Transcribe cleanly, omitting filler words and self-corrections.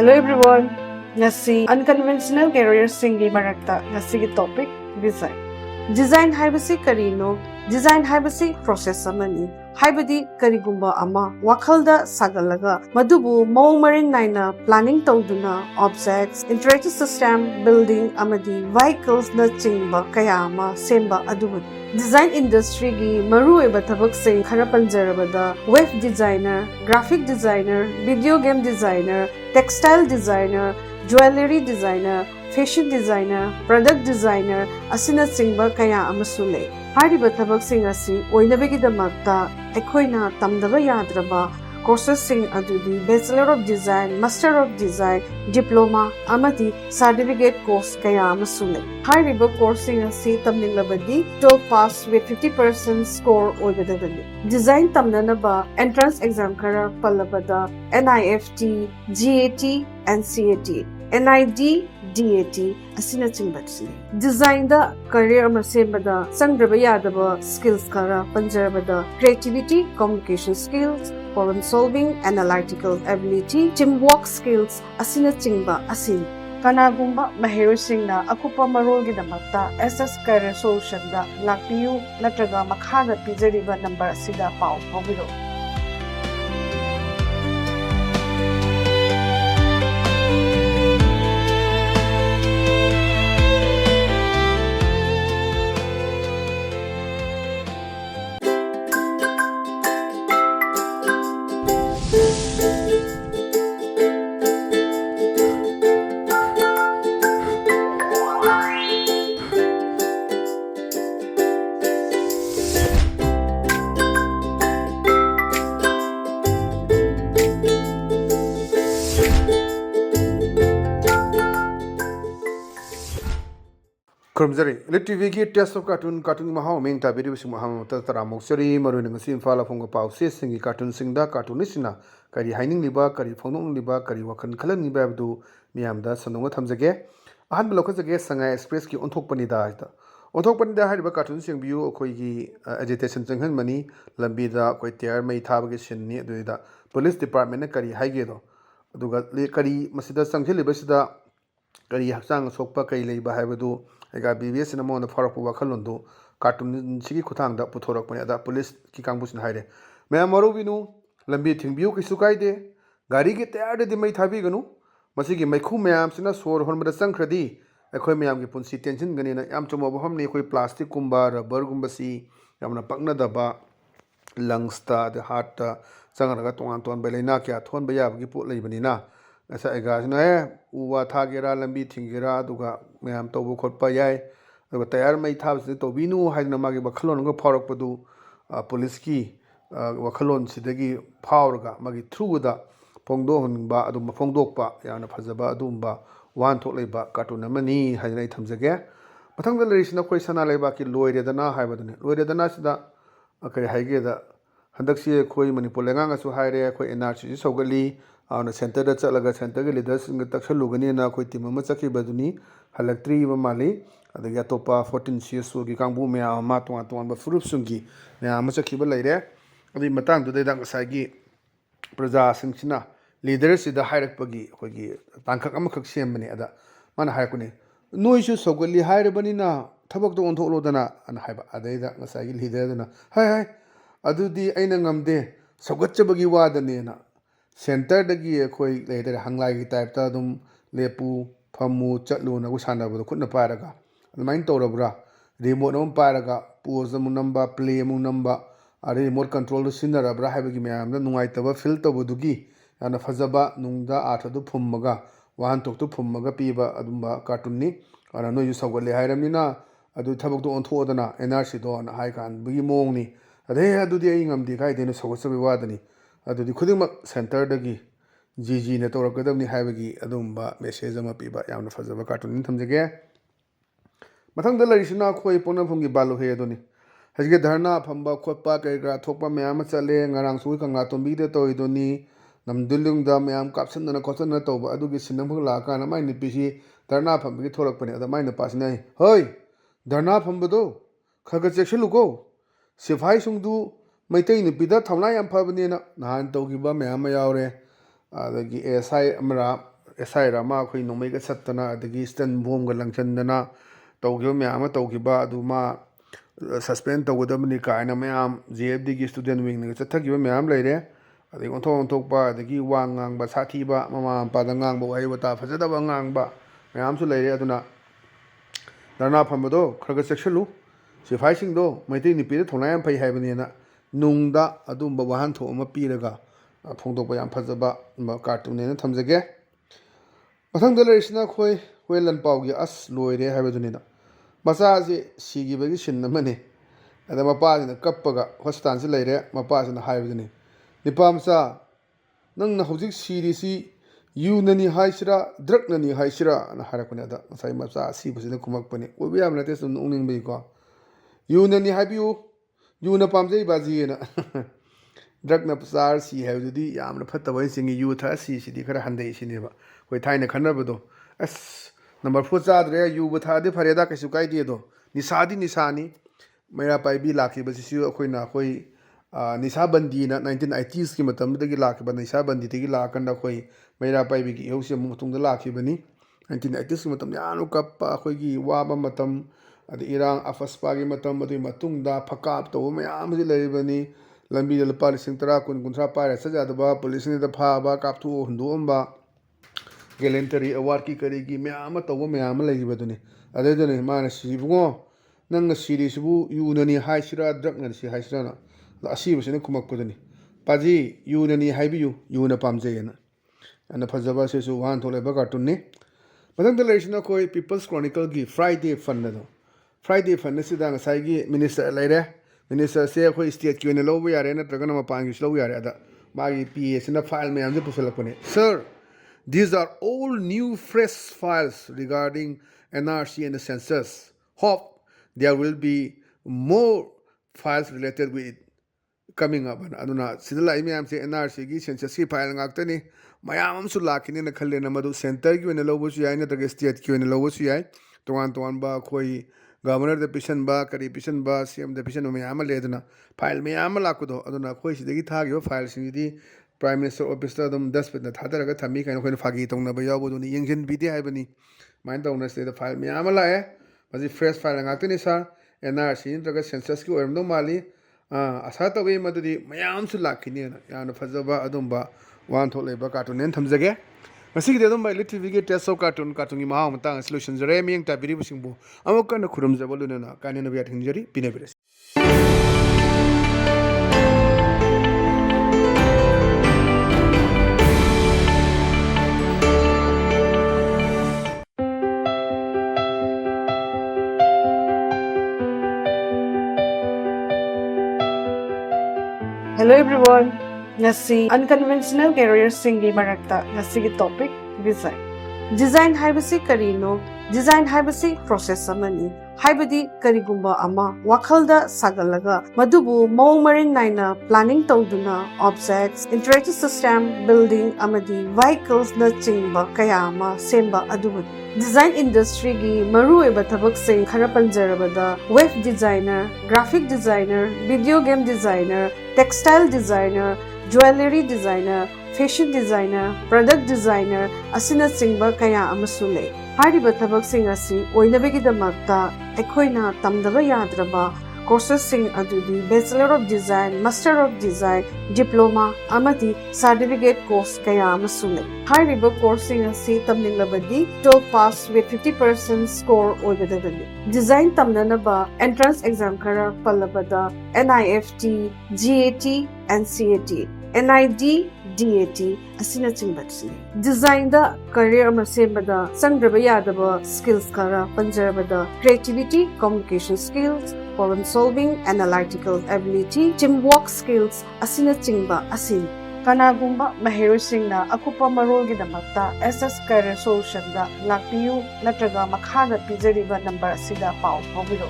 Hello everyone! Ngasi unconventional careers singi marakta ngasi topic design. Design haibasi karino? Design haibasi process amani. Haibadi karigumba ama wakhalda sagalaga madubu maung maring naina planning tawduna objects, interactive system, building amadi vehicles na chingba kaya ama semba adubud. Design industry gi maruoiba thabak sing khara panjarabada web designer, graphic designer, video game designer, textile designer, jewelry designer, fashion designer, product designer asina chingba kaya amasu lei. Hariba thabak sing asi oinabigidamagta ekhoina tamdaba yadraba courses sing adudi Bachelor of Design, Master of Design, Diploma amadi certificate course kaya amasu lei. Hariba course sing asi tamninglabadi 12 pass with 50% score oigadabani. Design tamnanaba entrance exam kara pallabada NIFT, GAT and CAT, NID, DAT asina chingbatsini. Design da career ama sembada sangraba yadaba skills kara panjarabada creativity, communication skills, problem solving, analytical ability, teamwork skills asina chingba asin. Kanagumba mahirusingna akupa marolgidamakta SS Career Solution da lakpiyu natraga makhana pijariba number asida pau pawiro. Kurumzari, ELITETV ki test of cartoon mahau ming ta video sing mahau tara moksari maru nang sin fala phong pau se singi cartoon sing da cartoonisina kari haining liba kari phonong liba kari wakan khalan ni ba du miyam da sanonga thamjage ahan block jage sanga express ki onthok pani da hariba cartoon sing view khoi gi agitation changhan mani lambi da koi tiar mai thab ge sin ni du da police department na kari haige do aduga le kari masida sangheliba sida kari hakchang sokpa kai leiba haibadu ega BBS na mon farak pu wakhalundu cartoon sigi khuthang da puthorak pani ada police ki kangbusin haire me amaru binu lambi thingbiu ki sukaide gari ki tayar de mai thabi ganu masigi maikhu mayam sina sor honbada changkhradi ekhoi mayam ki punsi tension gani na yam chomo boham ni khoi plastic kumba rubber gumba si yamna pakna daba lungs ta the heart ta changraga tongan ton belaina kya thon ba yab gi pot leibani na asa ega sina uwa thagera lambi thingera aduga mayam tobu khotpa yai aduga tayar mai thabsi tobinu haidna magi bakhalon go pharakpadu police ki wakhalon sidagi phawrga magi through da phongdo hunba adum phongdokpa yana phajaba adumba wan thok leiba cartoon amani haidna thamjage mathangda lerisina koi sana leiba ki loiredana haibadune loiredana sida akai haige da handaksi khoi Manipur lengang asu haire khoi NRC sogali ana center da chalaga center ge leaders ng taksalugani na khoi tim ma chaki baduni halaktri ba mali adagi atopa 14 CSO gi kangbu me ama ton ba furup sungi me ama chaki ba leire adi matang du da ngasagi praja singchina leaders da hairak pagi khoi gi tangkhak ama khak sembani ada mana haikuni noisu sogali haire bani na thabak to ontholo dana ana haiba adai da ngasagi leader dana hai adudi aina ngamde sogatchabagi wadane na center dagi khoi leader hanglai gi type ta dum lepu phamu chatlu na ku sanabado khutna paraga main torabra remote nom paraga pose mu number play mu number are remote control du sinarabra haibagi mayam da nungai taba feel tobudugi ana fajaba nungda athadu phummaga wan tok tu phummaga piba adumba cartoon ni ana no yu sawgale hairamina adu thabak do onthodana NRC do na hai kan bugi mong ni ade adudi ai ngamdi kai denu sawgasabi wadani adudi khudingmak center dagi GG na torakadamni haibagi adumba message ama piba yamna fajaba cartoon ni thamjage mathangda larisina khoi pona phumgi balu he aduni hajge dharna phamba khotpa kaigra thokpa mayam chale ngarang sui kanga tombi de toidoni namdulung da mayam kapsan na khotna toba adugi sinamphang la kana mai ni pisi dharna phambagi thorak pani ada mai na pasnai hoi dharna phambado khaga chekshluko sifai sungdu maitai ni pida thamna yam phabani na nahan togiba mayam yaure adagi SI amra SI Rama ꯑꯩꯈꯣꯏ ꯅꯣꯡꯃꯩꯒ ꯁꯠꯇꯅ ꯑꯗꯒꯤ stunt ꯕꯣꯝꯒ ꯂꯪꯁꯟꯗꯅ ꯇꯧꯈꯤꯕ ꯃꯌꯥꯝ ꯑꯃ ꯇꯧꯈꯤꯕ ꯑꯗꯨ ꯃꯥ suspend ꯇꯧꯒꯗꯕꯅꯤ ꯀꯥꯏꯅ ꯃꯌꯥꯝ JFDꯒꯤ ꯁ꯭ꯇꯨꯗꯦꯟ ꯋꯤꯡꯅꯒ ꯆꯠꯊꯈꯤꯕ ꯃꯌꯥꯝ ꯂꯩꯔꯦ ꯑꯗꯒꯤ ꯑꯣꯟꯊꯣꯛꯄ ꯑꯗꯒꯤ ꯋꯥ ꯉꯥꯡꯕ ꯁꯥꯊꯤꯕ ꯃꯃꯥ ꯃꯄꯥꯗ ꯉꯥꯡꯕ ꯋꯥꯍꯩ ꯋꯥꯇꯥ ꯐꯖꯗꯕ ꯉꯥꯡꯕ ꯃꯌꯥꯝꯁꯨ ꯂꯩꯔꯦ ꯑꯗꯨꯅ ꯙꯔꯅꯥ ꯐꯝꯕꯗꯣ ꯈꯔ ꯆꯦꯛꯁꯤꯜꯂꯨ ꯁꯤꯐꯥꯏꯁꯤꯡꯗꯣ ꯃꯩꯇꯩ ꯅꯨꯄꯤꯗ ꯊꯧꯅꯥ ꯌꯥꯝ ꯐꯩ ꯍꯥꯏꯕꯅꯤꯅ ꯅꯨꯡꯗ ꯑꯗꯨꯝꯕ ꯋꯥꯍꯟꯊꯣꯛ ꯑꯃ ꯄꯤꯔꯒ ꯐꯣꯡꯗꯣꯛꯄ ꯌꯥꯝ ꯐꯖꯕ ꯀꯥꯔꯇꯨꯟꯅꯦꯅ ꯊꯝꯖꯒꯦ ꯃꯊꯪꯗ ꯂꯩꯔꯤꯁꯤꯅ ꯑꯩꯈꯣꯏ ꯍꯨꯏꯌꯦꯟ ꯂꯟꯄꯥꯎꯒꯤ ꯑꯁ ꯂꯣꯏꯔꯦ ꯍꯥꯏꯕꯗꯨꯅꯤꯅ ꯃꯆꯥꯁꯤ ꯁꯤꯈꯤꯕꯒꯤ ꯁꯤꯟ ꯑꯃꯅꯤ ꯑꯗ ꯃꯄꯥꯁꯤꯅ ꯀꯞꯄꯒ ꯍꯣꯁꯄꯤꯇꯥꯜꯁꯤ ꯂꯩꯔꯦ ꯃꯄꯥꯁꯤꯅ ꯍꯥꯏꯕꯗꯨꯅꯤ ꯅꯤꯄꯥ ꯃꯆꯥ ꯅꯪꯅ ꯍꯧꯖꯤꯛ ꯁꯤꯔꯤꯁꯤ ꯌꯨꯅꯅꯤ ꯍꯥꯏꯁꯤꯔꯥ ꯗ꯭ꯔꯛꯅꯅꯤ ꯍꯥꯏꯁꯤꯔꯥ ꯑꯅ ꯍꯥꯏꯔꯛꯄꯅꯦ ꯑꯗ ꯉꯁꯥꯏ ꯃꯆꯥ ꯑꯁꯤꯕꯁꯤꯅ ꯈꯨꯝꯃꯛꯄꯅꯤ ꯑꯣꯏꯕ ꯌꯥꯕ ꯅꯠꯇꯦ ꯁꯨꯝ ꯅꯣꯛꯅꯤꯡꯕꯒꯤꯀꯣ ꯌꯨꯅꯅꯤ ꯍꯥꯏꯕꯤꯌꯨ ꯌꯨꯅ ꯄꯥꯝꯖꯩ ꯕꯥꯖꯤꯑꯅ ꯗ꯭ꯔꯛꯅ ꯆꯥꯔ ꯁꯤ ꯍꯥꯏꯕꯗꯨꯗꯤ ꯌꯥꯝꯅ ꯐꯠꯇꯕ ꯆꯤꯡꯉꯤ ꯌꯨ ꯊꯛꯑ ꯁꯤꯁꯤꯗꯤ ꯈꯔ ꯍꯟꯊꯩ ꯁꯤꯅꯦꯕ ꯑꯩꯈꯣꯏ ꯊꯥꯏꯅ ꯈꯟꯅꯕꯗꯣ ꯑꯁ ꯅꯝꯕꯔ 4 ꯆꯥꯗ꯭ꯔꯦ ꯌꯨꯕ ꯊꯛꯑꯗꯤ ꯐꯔꯦꯗ ꯀꯩꯁꯨ ꯀꯥꯏꯗꯦꯗꯣ ꯅꯤꯁꯥꯗꯤ ꯅꯤꯁꯥꯅꯤ ꯃꯩꯔꯥ ꯄꯥꯏꯕꯤ ꯂꯥꯛꯈꯤꯕꯁꯤꯁꯨ ꯑꯩꯈꯣꯏ ꯅꯤꯁꯥ ꯕꯟꯗꯤꯅ 1980sꯀꯤ ꯃꯇꯝꯗꯨꯗꯒꯤ ꯂꯥꯛꯈꯤꯕ ꯅꯤꯁꯥ ꯕꯟꯗꯤꯗꯒꯤ ꯂꯥꯛꯑꯀꯥꯟꯗ ꯑꯩꯈꯣꯏ ꯃꯩꯔꯥ ꯄꯥꯏꯕꯤꯒꯤ ꯏꯍꯧꯁꯤ ꯑꯃꯨꯛ ꯃꯇꯨꯡꯗ ꯂꯥꯛꯈꯤꯕꯅꯤ 1980sꯀꯤ ꯃꯇꯝ ꯌꯥꯝꯅ ꯀꯞꯄ ꯑꯩꯈꯣꯏꯒꯤ ꯋꯥꯕ ꯃꯇꯝ ꯑꯗꯩ ꯏꯔꯥꯡ ꯑꯐꯁꯄꯥꯒꯤ ꯃꯇꯝ ꯑꯗꯨꯒꯤ ꯃꯇꯨꯡꯗ ꯐꯀꯥꯞ ꯇꯧꯕ ꯃꯌꯥꯝ ꯑꯃꯁꯤ ꯂꯩꯔꯤꯕꯅꯤ ꯂꯝꯕꯤꯗ ꯂꯨꯄꯥ 10 10 20 30 ꯄꯥꯏꯔ ꯆꯠ ꯌꯥꯗꯕ ꯄꯨꯂꯤꯁꯅꯤꯗ ꯐꯥꯕ ꯀꯥꯞꯊꯣꯛꯑ ꯍꯨꯟꯗꯣꯛꯑꯝꯕ ꯒꯦꯂꯦꯟꯇꯔꯤ ꯑꯋꯥꯔꯗꯀꯤ ꯀꯔꯤꯒꯤ ꯃꯌꯥꯝ ꯑꯃ ꯇꯧꯕ ꯃꯌꯥꯝ ꯑꯃ ꯂꯩꯔꯤꯕꯗꯨꯅꯤ ꯑꯗꯨꯗꯨꯅꯤ ꯃꯥꯅ ꯁꯤꯕꯨꯡꯉꯣ ꯅꯪꯅ ꯁꯤꯔꯤꯁꯤꯕꯨ ꯌꯨꯅꯅꯤ ꯍꯥꯏꯁꯤꯔꯥ ꯗ꯭ꯔꯛꯅꯅꯤ ꯍꯥꯏꯁꯤꯔꯥꯅ ꯑꯁꯤꯕꯁꯤꯅ ꯈꯨꯝꯃꯛꯄꯗꯨꯅꯤ ꯄꯥꯖꯤ ꯌꯨꯅꯅꯤ ꯍꯥꯏꯕꯤꯌꯨ ꯌꯨꯅ ꯄꯥꯝꯖꯩꯑꯅ ꯌꯥꯝꯅ ꯐꯖꯕ ꯑꯁꯤꯁꯨ ꯋꯥꯍꯟꯊꯣꯛ ꯂꯩꯕ ꯀꯥꯔꯇꯨꯟꯅꯤ ꯃꯊꯪꯗ ꯂꯩꯔꯤꯁꯤꯅ ꯑꯩꯈꯣꯏ ꯄꯤꯄꯜꯁ ꯀ꯭ꯔꯣꯅꯤꯀꯜꯒꯤ ꯐ꯭ꯔꯥꯏꯗꯦ ꯐꯟ ꯑꯗꯣ ꯐ꯭ꯔꯥꯏꯗꯦ ꯐꯟ ꯑꯁꯤꯗ ꯉꯁꯥꯏꯒꯤ ꯃꯤꯅꯤꯁꯇꯔ ꯂꯩꯔꯦ ꯃꯤꯅꯤꯁꯇꯔꯁꯦ ꯑꯩꯈꯣꯏ ꯁ꯭ꯇꯦꯠꯀꯤ ꯑꯣꯏꯅ ꯂꯧꯕ ꯌꯥꯔꯦ ꯅꯠꯇ꯭ꯔꯒꯅ ꯃꯄꯥꯟꯒꯤꯁꯨ ꯂꯧꯕ ꯌꯥꯔꯦ ꯑꯗ ꯃꯥꯒꯤ PA ꯐꯥꯏꯜ ꯃꯌꯥꯝꯁꯦ ꯄꯨꯁꯜꯂꯛꯄꯅꯦ sir these are all new fresh files regarding NRC and the census hope there will be more files related with it coming up aduna sida lai miyam se NRC gi census ki file ngaktani mayam amsu lakini na khalle na madu center ki wena lobu su yai na taga state ki wena lobu su yai toan ba khoi governor da pishan ba kari pishan ba CM da pishan mayam le aduna file mayam lakudo aduna khoi sidagi thagi ba file singidi Prime Minister Office da dum 10 na thadaraga thami kaina khoi phagi tongna ba yabu duni yengjen bidi haibani main tongna state file mayam la e maji fresh file ngaktani sir NRC ntraga census ki oiram do mali ꯑꯁꯥ ꯇꯧꯋꯤ ꯃꯗꯨꯗꯤ ꯃꯌꯥꯝꯁꯨ ꯂꯥꯛꯈꯤꯅꯦꯅ ꯌꯥꯝꯅ ꯐꯖꯕ ꯑꯗꯨꯝꯕ ꯋꯥꯍꯟꯊꯣꯛ ꯂꯩꯕ ꯀꯥꯔꯇꯨꯟꯅꯦꯅ ꯊꯝꯖꯒꯦ ꯉꯁꯤꯒꯤꯗꯤ ꯑꯗꯨꯝꯕ ELITETVꯒꯤ ꯇꯦꯁ ꯑꯣꯐ ꯀꯥꯔꯇꯨꯟꯒꯤ ꯃꯍꯥꯎ ꯃꯇꯥꯡ ꯑꯁꯤ ꯂꯣꯏꯁꯤꯟꯖꯔꯦ ꯃꯤꯠꯌꯦꯡ ꯇꯥꯕꯤꯔꯤꯕꯁꯤꯡꯕꯨ ꯑꯃꯨꯛ ꯀꯟꯅ ꯈꯨꯔꯨꯝꯖꯕ ꯂꯣꯏꯅꯅ ꯀꯥꯏꯅꯅꯕ ꯌꯥꯊꯪꯖꯔꯤ ꯄꯤꯅꯕꯤꯔꯁꯤ Hello everyone! Ngasi unconventional career singi marakta ngasi topic design. Design haibasi karino, design haibasi process amani. Haibadi karigumba ama wakhalda sagalaga madubu maung maring naina planning tawduna objects, interactive system, building amadi vehicles na chingba kaya ama semba adubu. Design industry gi maruoiba thabak sing khara panjarabada web designer, graphic designer, video game designer, textile designer, jewelry designer, fashion designer, product designer asina chingba kaya amasu lei. Hariba thabak sing asi oinabagidamagta ekhoina tamdaba yadraba courses sing adudi Bachelor of Design, Master of Design, Diploma amadi certificate course kaya amasu lei. Hariba course sing asi tamninglabadi 12 pass with 50% score oigadabani. Design tamnanaba entrance exam kara pallabada NIFT, GAT and CAT, NID, DAT asina chingbatsi. Design da career ama sembada sangraba yadaba skills kara panjarabada creativity, communication skills, problem solving, analytical ability, teamwork skills asina chingba asin. Kanagumba mahirosingna akupa marolgidamakta SS Career Solution da lakpiyu natraga makhana pijariba number asida pau phobiro